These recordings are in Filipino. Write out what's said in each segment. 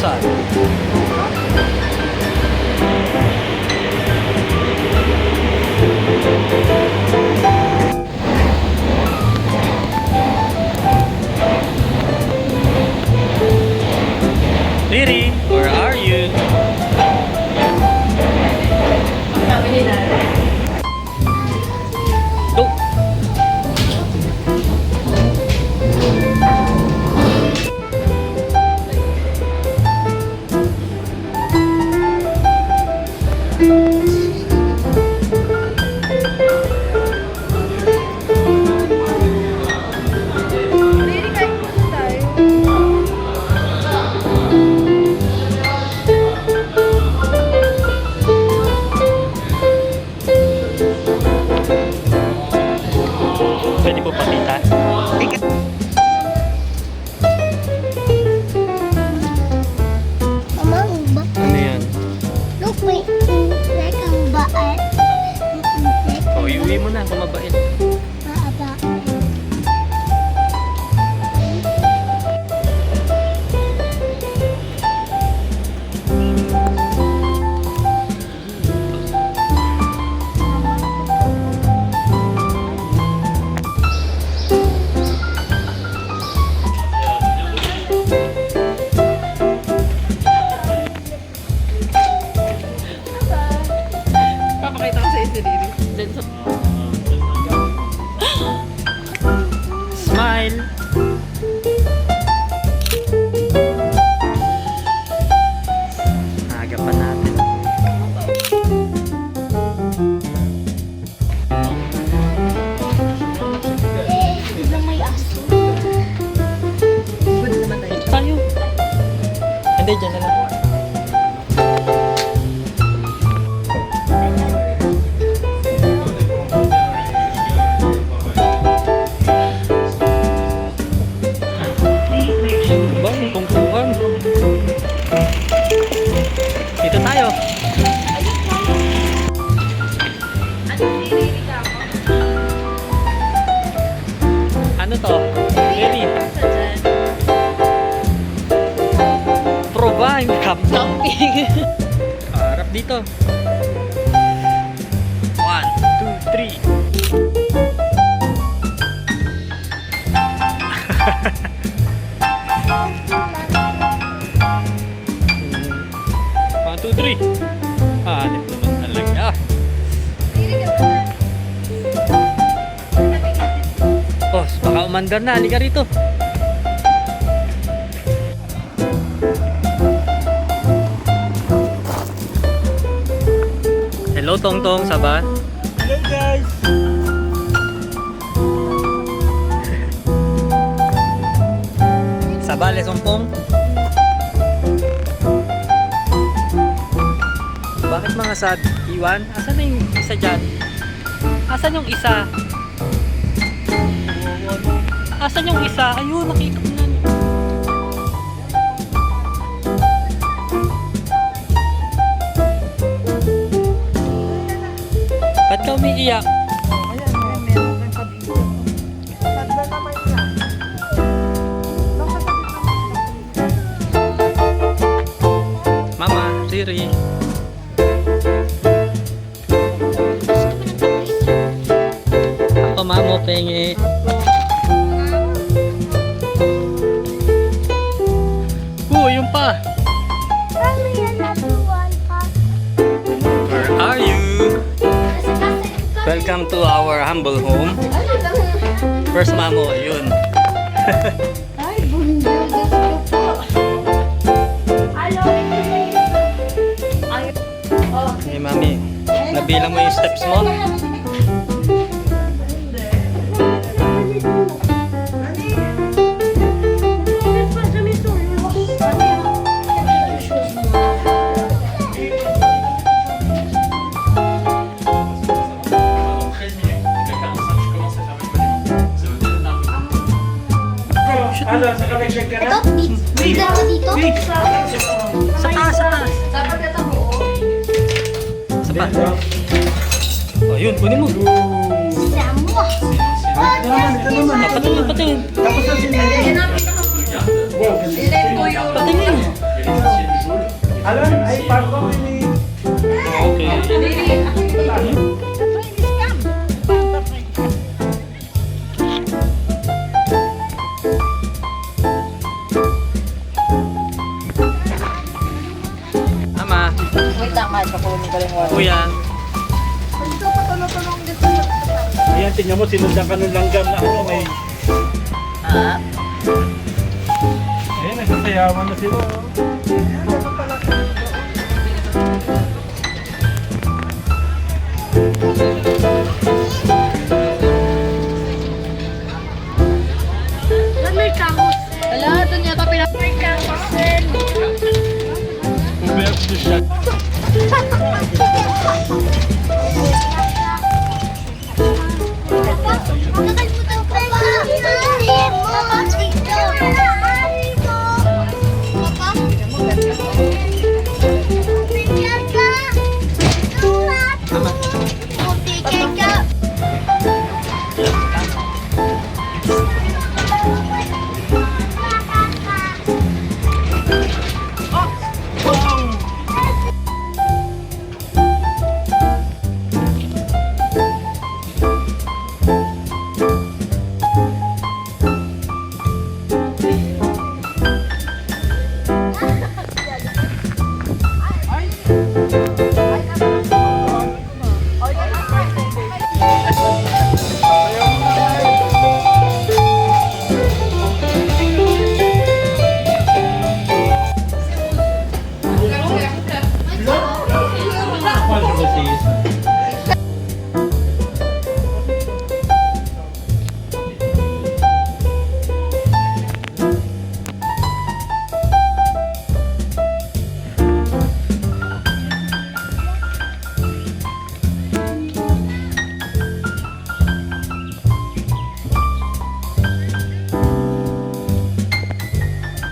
Saan? Riri, where are you? Go! Riri, kain muna tayo. Pwede po pakita. Mama, ang ba? Ano yan? Look, may like ang baan. Like O, iuwi mo na kung mabait. maaba. Papakita ko sa'yo si Riri. Diyan sa... Smile! Aga pa natin. Diba may aso? Good naman tayo. Ito tayo. Hindi, dyan na lang. Ba, may tungtungan. Dito tayo. Ano to? Ready? Provine camping. Harap dito. 1, 2, 3. One, two, three. Hanip naman talaga. Oh, baka umandar na. Halika rito. Hello, Tongtong. Saba? Hello guys! Saba, Lesompong. Bakit mga sad? Iwan? Asan na yung isa dyan? Asan yung isa? Asan yung isa? Ayun, nakita ko na. Ba't ka umiiyak? Ayan, meron kang kabito. Tanda naman yan. Mama, Riri. Ako, mamo, pengi. Yung pa. Mami, yan natuwan ka. Where are you? Welcome to our humble home. First mamo, yun. Ay, bundok. Gusto po. Hello. Ay, oh. Hey mami, nabilang mo yung steps mo? Ano, sa check ka Ito, na? dito ako dito. Sa taas, sa taas. Dapat ito mo. Sa pa. Oh, yun, kunin mo. Samo. Ito naman. Patingin, patingin. Tapos na Yan ang pinaka. Wow, Ilay ko yung... Patingin. Alam, ay parko ini. Okay. Ama, Wait lang, mahal. Pakunin ko lang yung kuya. Dito, patulong-tulong dito. Ayan, tingnan mo, sinundan ka ng langgam na ano, may... Ah? Ayan, nagsasayawan na sila. Oh. Ano pala ito? May kahos. Wala, doon yata May kahos. Umayag sa siya. Nakalimutan ko pa. Papa, dito. Papa. Bigyan ka. Bigyan ka.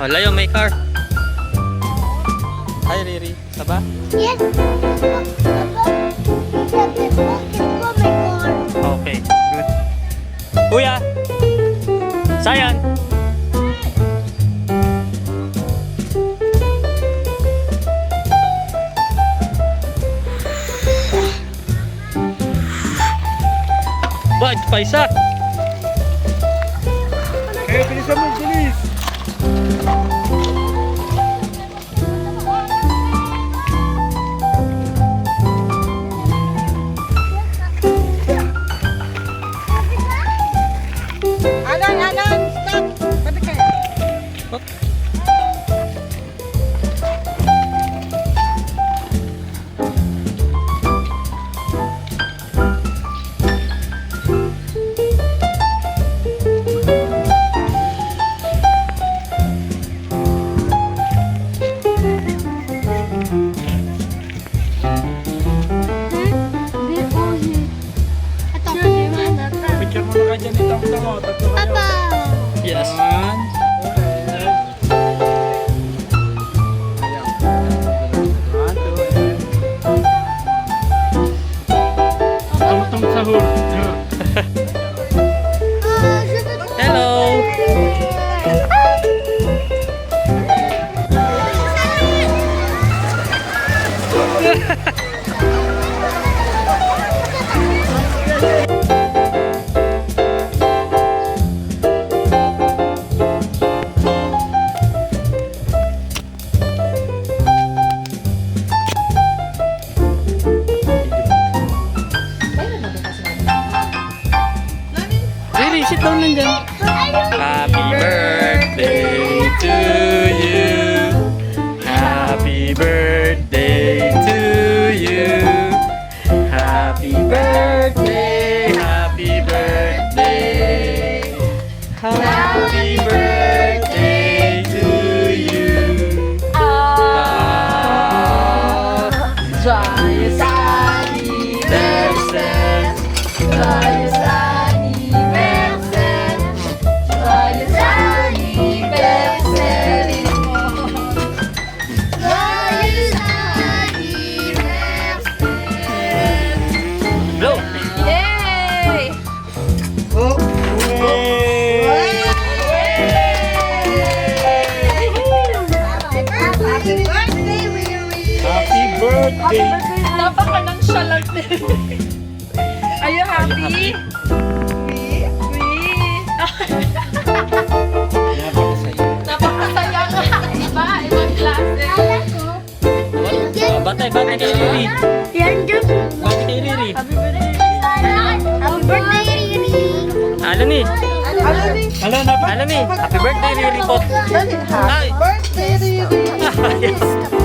Wala yung may car. Hi, Riri. Saba? Yes. Okay, good. Kuya! Sayan! Ba, ito pa isa! Eh, bilisan mo, bilis! Alan, stop! Sabi ka. Picture mo na ka dyan, itang-tang, tatlo kayo. Papa. Yes. One. Tungtong sahur. Hello! Riri, sit down lang dyan. Happy birthday to you. Happy birthday to you. Happy birthday, happy birthday. Happy birthday to you. Joyous anniversary. Joyous anniversary. birthday. Napaka-nonchalant. Are you happy? Napakasaya nga. Iba, ibang klase. Batay kay Riri. Yan dyan. Batay kay Riri. Happy birthday. Happy birthday, Riri. Alam ni. Ano ni? Hala na ba? Alam ni. Happy birthday Riri po. Happy birthday, Riri. Yes.